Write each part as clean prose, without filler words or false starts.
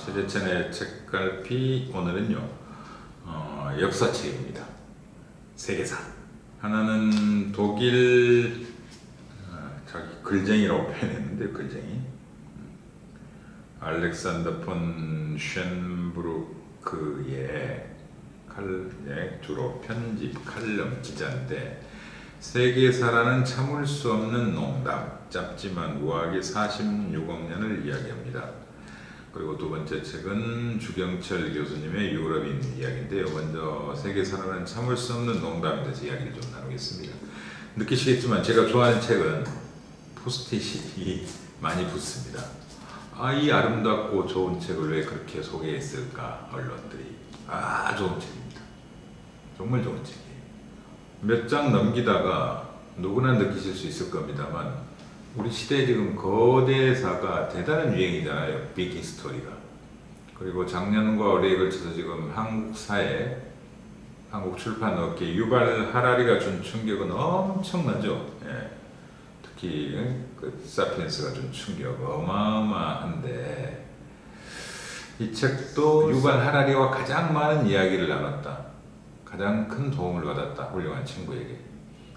최재천의 책갈피. 오늘은요 역사책입니다. 세계사. 하나는 독일 자기 글쟁이라고 표현했는데, 글쟁이 알렉산더 폰 쉔브루크의 주로 편집 칼럼 기자인데, 세계사라는 참을 수 없는 농담, 짧지만 우아하게 46억 년을 이야기합니다. 그리고 두 번째 책은 주경철 교수님의 유럽인 이야기인데요. 먼저 세계사라는 참을 수 없는 농담에 대해서 이야기를 좀 나누겠습니다. 느끼시겠지만 제가 좋아하는 책은 포스트잇이 많이 붙습니다. 이 아름답고 좋은 책을 왜 그렇게 소개했을까, 언론들이. 좋은 책입니다. 정말 좋은 책이에요. 몇 장 넘기다가 누구나 느끼실 수 있을 겁니다만, 우리 시대에 지금 거대사가 대단한 유행이잖아요. 빅 히스토리가. 그리고 작년과 올해에 걸쳐서 지금 한국 사회, 한국 출판업계, 유발 하라리가 준 충격은 엄청나죠. 특히 그 사피엔스가 준 충격 어마어마한데, 이 책도 유발 하라리와 가장 많은 이야기를 나눴다. 가장 큰 도움을 받았다. 훌륭한 친구에게.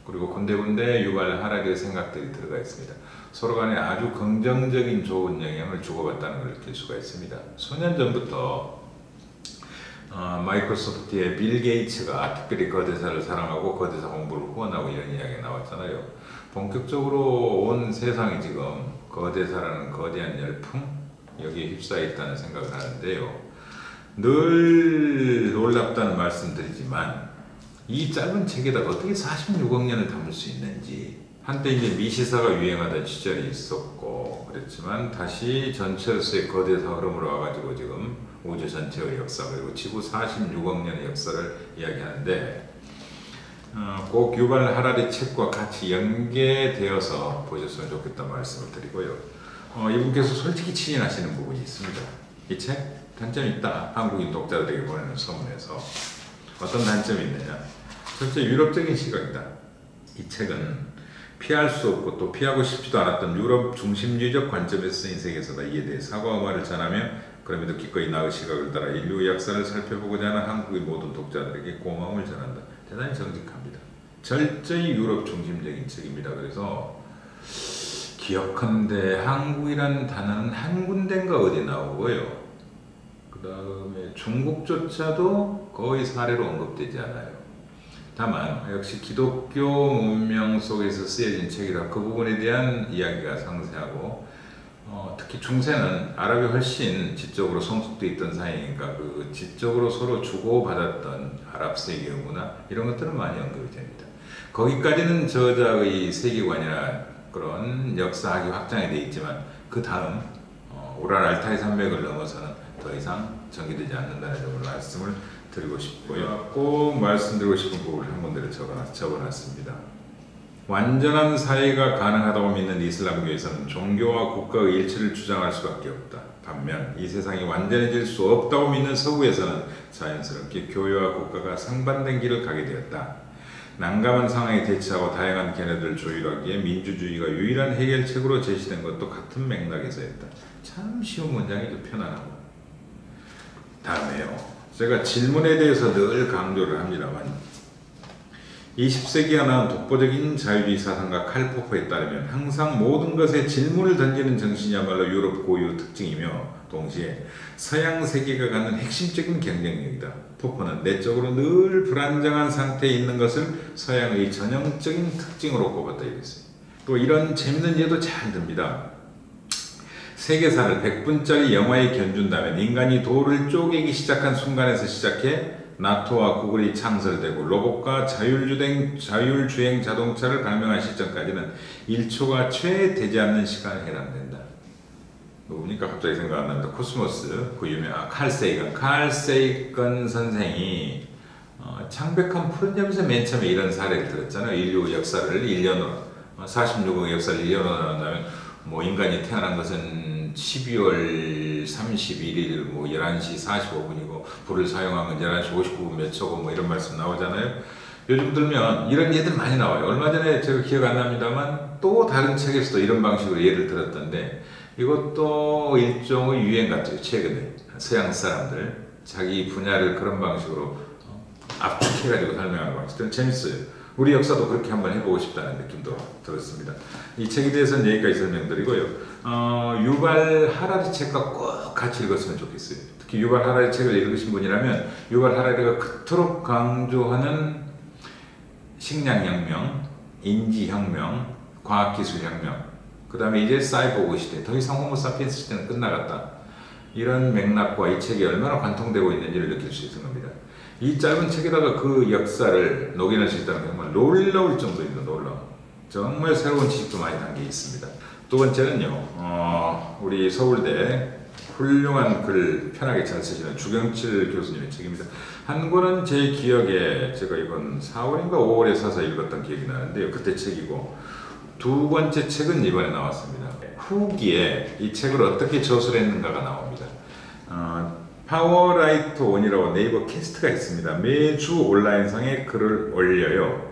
그리고 군데군데 유발 하라리의 생각들이 들어가 있습니다. 서로 간에 아주 긍정적인 좋은 영향을 주고받다는 걸 느낄 수가 있습니다. 수년 전부터 마이크로소프트의 빌 게이츠가 특별히 거대사를 사랑하고 거대사 공부를 후원하고 이런 이야기가 나왔잖아요. 본격적으로 온 세상이 지금 거대사라는 거대한 열풍, 여기에 휩싸여 있다는 생각을 하는데요. 늘 놀랍다는 말씀드리지만, 이 짧은 책에다가 어떻게 46억 년을 담을 수 있는지. 한때 이제 미시사가 유행하던 시절이 있었고 그랬지만, 다시 전체로서의 거대사 흐름으로 와가지고 지금 우주 전체의 역사, 그리고 지구 46억 년의 역사를 이야기하는데, 꼭 유발 하라리 책과 같이 연계되어서 보셨으면 좋겠다는 말씀을 드리고요. 이분께서 솔직히 치인하시는 부분이 있습니다. 이 책 단점이 있다. 한국인 독자들에게 보내는 서문에서. 어떤 단점이 있느냐. 첫째, 유럽적인 시각이다. 이 책은 피할 수 없고 또 피하고 싶지도 않았던 유럽 중심주의적 관점에서 쓰인 세계사다. 이에 대해 사과의 말을 전하며 그럼에도 기꺼이 나의 시각을 따라 인류의 역사를 살펴보고자 하는 한국의 모든 독자들에게 고마움을 전한다. 대단히 정직합니다. 절저히 유럽 중심적인 책입니다. 그래서 기억컨대 한국이라는 단어는 한 군데인가 어디 나오고요. 그 다음에 중국조차도 거의 사례로 언급되지 않아요. 다만 역시 기독교 문명 속에서 쓰여진 책이라 그 부분에 대한 이야기가 상세하고, 특히 중세는 아랍이 훨씬 지적으로 성숙되어 있던 사이니까 그 지적으로 서로 주고받았던 아랍 세계의 문화, 이런 것들은 많이 언급이 됩니다. 거기까지는 저자의 세계관이나 그런 역사학이 확장이 되어 있지만, 그 다음 우랄 알타이 산맥을 넘어서는 더 이상 전개되지 않는다는 점을 말씀을 드리고 싶고요. 꼭 말씀드리고 싶은 부분을 한 군데를 적어놨습니다. 완전한 사회가 가능하다고 믿는 이슬람교에서는 종교와 국가의 일치를 주장할 수밖에 없다. 반면 이 세상이 완전해질 수 없다고 믿는 서구에서는 자연스럽게 교회와 국가가 상반된 길을 가게 되었다. 난감한 상황에 대처하고 다양한 견해들을 조율하기에 민주주의가 유일한 해결책으로 제시된 것도 같은 맥락에서였다. 참 쉬운 문장이죠. 편안하고. 다음에요. 제가 질문에 대해서 늘 강조를 합니다만, 20세기가 낳은 독보적인 자유주의 사상가 칼 포퍼에 따르면 항상 모든 것에 질문을 던지는 정신이야말로 유럽 고유의 특징이며 동시에 서양 세계가 갖는 핵심적인 경쟁력이다. 포퍼는 내적으로 늘 불안정한 상태에 있는 것을 서양의 전형적인 특징으로 꼽았다 이랬어요. 또 이런 재밌는 예도 잘 듭니다. 세계사를 100분짜리 영화에 견준다면 인간이 돌을 쪼개기 시작한 순간에서 시작해 나토와 구글이 창설되고 로봇과 자율주행 자동차를 발명한 시점까지는 1초가 채 되지 않는 시간에 해당된다. 누굽니까? 갑자기 생각 안 납니다. 코스모스, 그 유명한 칼 세이건 선생이 창백한 푸른 점에서 맨 처음에 이런 사례를 들었잖아요. 인류 역사를 1년으로, 46억의 역사를 1년으로 나눈다면 인간이 태어난 것은 12월 31일 11시 45분이고 불을 사용한 건 11시 59분 몇 초고 이런 말씀 나오잖아요. 요즘 들면 이런 예들 많이 나와요. 얼마 전에 제가 기억 안 납니다만 또 다른 책에서도 이런 방식으로 예를 들었던데, 이것도 일종의 유행 같죠. 최근에 서양 사람들 자기 분야를 그런 방식으로 압축해가지고 설명하는 방식들은 재밌어요. 우리 역사도 그렇게 한번 해보고 싶다는 느낌도 들었습니다. 이 책에 대해서는 여기까지 설명드리고요. 유발 하라리 책과 꼭 같이 읽었으면 좋겠어요. 특히 유발 하라리 책을 읽으신 분이라면 유발 하라리가 그토록 강조하는 식량혁명, 인지혁명, 과학기술혁명, 그 다음에 이제 사이보그 시대, 더 이상 호모사피엔스 시대는 끝나갔다. 이런 맥락과 이 책이 얼마나 관통되고 있는지를 느낄 수 있는 겁니다. 이 짧은 책에다가 그 역사를 녹여낼 수 있다는 게 정말 놀라울 정도입니다. 놀라워. 정말 새로운 지식도 많이 담겨 있습니다. 두 번째는요, 우리 서울대 훌륭한 글 편하게 잘 쓰시는 주경칠 교수님의 책입니다. 한 권은 제 기억에 제가 이번 4월인가 5월에 사서 읽었던 기억이 나는데요. 그때 책이고, 두 번째 책은 이번에 나왔습니다. 후기에 이 책을 어떻게 저술했는가가 나옵니다. 파워라이터 원이라고 네이버 캐스트가 있습니다. 매주 온라인상에 글을 올려요.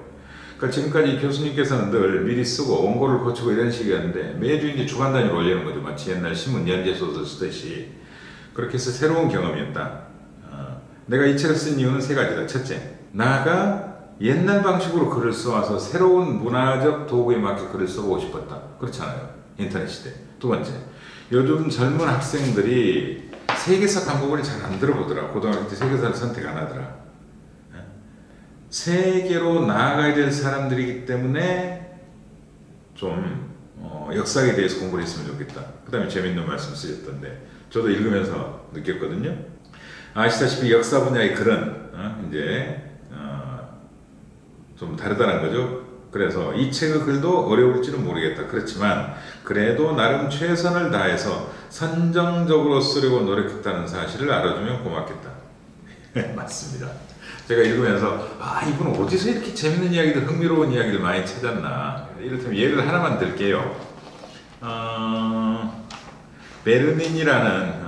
그러니까 지금까지 교수님께서는 늘 미리 쓰고 원고를 고치고 이런 식이었는데 매주 이제 주간 단위로 올리는 거죠. 마치 옛날 신문 연재소설 쓰듯이. 그렇게 해서 새로운 경험이었다. 내가 이 책을 쓴 이유는 세 가지다. 첫째, 나가 옛날 방식으로 글을 써와서 새로운 문화적 도구에 맞게 글을 써보고 싶었다. 그렇잖아요. 인터넷 시대. 두 번째, 요즘 젊은 학생들이 세계사 과목을 잘 안 들어보더라. 고등학교 때 세계사를 선택 안 하더라. 세계로 나아가야 될 사람들이기 때문에 좀 역사에 대해서 공부를 했으면 좋겠다. 그 다음에 재밌는 말씀 쓰셨던데 저도 읽으면서 느꼈거든요. 아시다시피 역사 분야의 글은 이제 좀 다르다는 거죠. 그래서 이 책의 글도 어려울지는 모르겠다. 그렇지만 그래도 나름 최선을 다해서 선정적으로 쓰려고 노력했다는 사실을 알아주면 고맙겠다. 맞습니다. 제가 읽으면서 이분 어디서 이렇게 재밌는 이야기들, 흥미로운 이야기를 많이 찾았나. 이를테면 예를 하나만 들게요. 베르닌이라는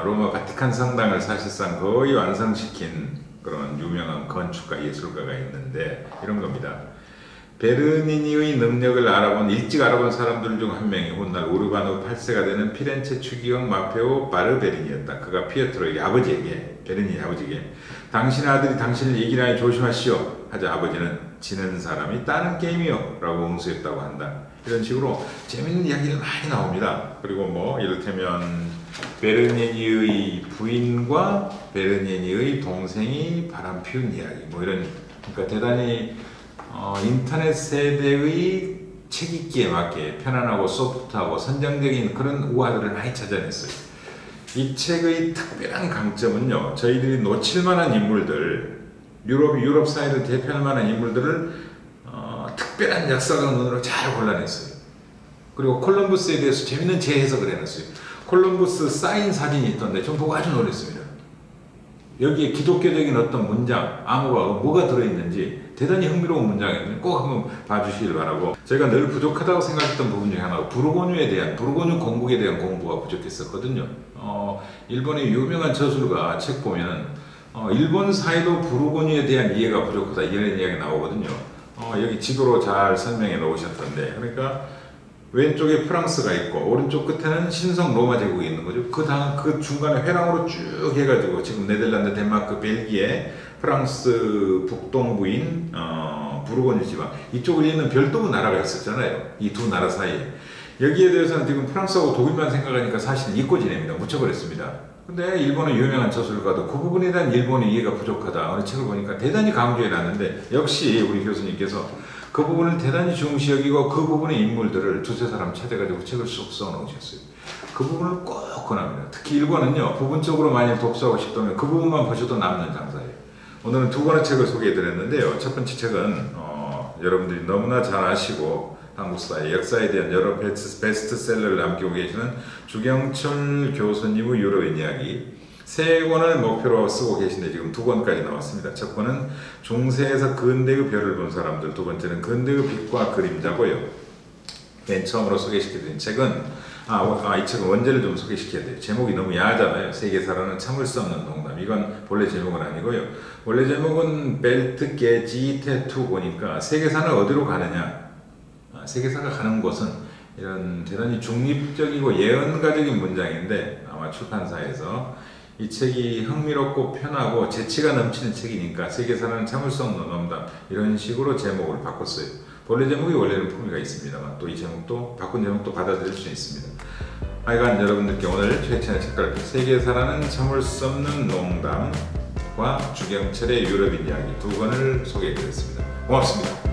로마 바티칸 성당을 사실상 거의 완성시킨 그런 유명한 건축가, 예술가가 있는데 이런 겁니다. 베르니니의 능력을 일찍 알아본 사람들 중 한 명이 훗날 우르바노 8세가 되는 피렌체 추기경 마페오 바르베리니였다. 그가 피에트로에게 베르니니 아버지에게 당신의 아들이 당신을 이기라니 조심하시오 하자 아버지는 지는 사람이 따는 게임이요 라고 응수했다고 한다. 이런 식으로 재밌는 이야기가 많이 나옵니다. 그리고 이를테면 베르니니의 부인과 베르니니의 동생이 바람 피운 이야기 이런, 그러니까 대단히 인터넷 세대의 책 읽기에 맞게 편안하고 소프트하고 선정적인 그런 우화들을 많이 찾아냈어요. 이 책의 특별한 강점은요, 저희들이 놓칠 만한 인물들, 유럽 사회를 대표할 만한 인물들을 특별한 역사적 눈으로 잘 골라냈어요. 그리고 콜럼버스에 대해서 재밌는 재해석을 해놨어요. 콜럼버스 사인 사진이 있던데 좀 보고 아주 놀랐습니다. 여기에 기독교적인 어떤 문장, 암호가 뭐가 들어있는지 대단히 흥미로운 문장이거든요. 꼭 한번 봐주시길 바라고. 제가 늘 부족하다고 생각했던 부분 중에 하나가 부르고뉴 공국에 대한 공부가 부족했었거든요. 일본의 유명한 저술가 책 보면은 일본 사회도 부르고뉴에 대한 이해가 부족하다 이런 이야기 나오거든요. 여기 지도로 잘 설명해 놓으셨던데, 그러니까 왼쪽에 프랑스가 있고 오른쪽 끝에는 신성 로마 제국이 있는 거죠. 그 중간에 회랑으로 쭉 해가지고 지금 네덜란드, 덴마크, 벨기에, 프랑스 북동부인 부르고뉴 지방 이쪽을 잇는 별도의 나라가 있었잖아요. 이 두 나라 사이에. 여기에 대해서는 지금 프랑스하고 독일만 생각하니까 사실은 잊고 지냅니다. 묻혀버렸습니다. 근데 일본의 유명한 저술가도 그 부분에 대한 일본의 이해가 부족하다. 어느 책을 보니까 대단히 강조해놨는데 역시 우리 교수님께서 그 부분을 대단히 중시 여기고 그 부분의 인물들을 두세 사람 찾아가지고 책을 쑥 써놓으셨어요. 그 부분을 꼭 권합니다. 특히 일본은요, 부분적으로 만약 독서하고 싶다면 그 부분만 보셔도 남는 장사예요. 오늘은 두 권의 책을 소개해드렸는데요. 첫 번째 책은 여러분들이 너무나 잘 아시고 한국사의 역사에 대한 여러 베스트셀러를 남기고 계시는 주경철 교수님의 유럽인 이야기 세 권을 목표로 쓰고 계신데 지금 두 권까지 나왔습니다. 첫 권은 중세에서 근대의 별을 본 사람들, 두 번째는 근대의 빛과 그림자고요. 맨 처음으로 소개시켜드린 책은 이 책은 원제를 좀 소개시켜야 돼요. 제목이 너무 야하잖아요. 세계사라는 참을 수 없는 농담. 이건 본래 제목은 아니고요. 원래 제목은 벨트게 지테투 보니까 세계사는 어디로 가느냐? 세계사가 가는 곳은 이런 대단히 중립적이고 예언가적인 문장인데 아마 출판사에서 이 책이 흥미롭고 편하고 재치가 넘치는 책이니까 세계사라는 참을 수 없는 농담 이런 식으로 제목을 바꿨어요. 본래 제목이 원래는 품위가 있습니다만 또 이 제목도 바꾼 제목도 받아들일 수 있습니다. 하여간 여러분들께 오늘 최찬의 책갈 세계사라는 참을 수 없는 농담과 주경철의 유럽인 이야기 두 권을 소개해드렸습니다. 고맙습니다.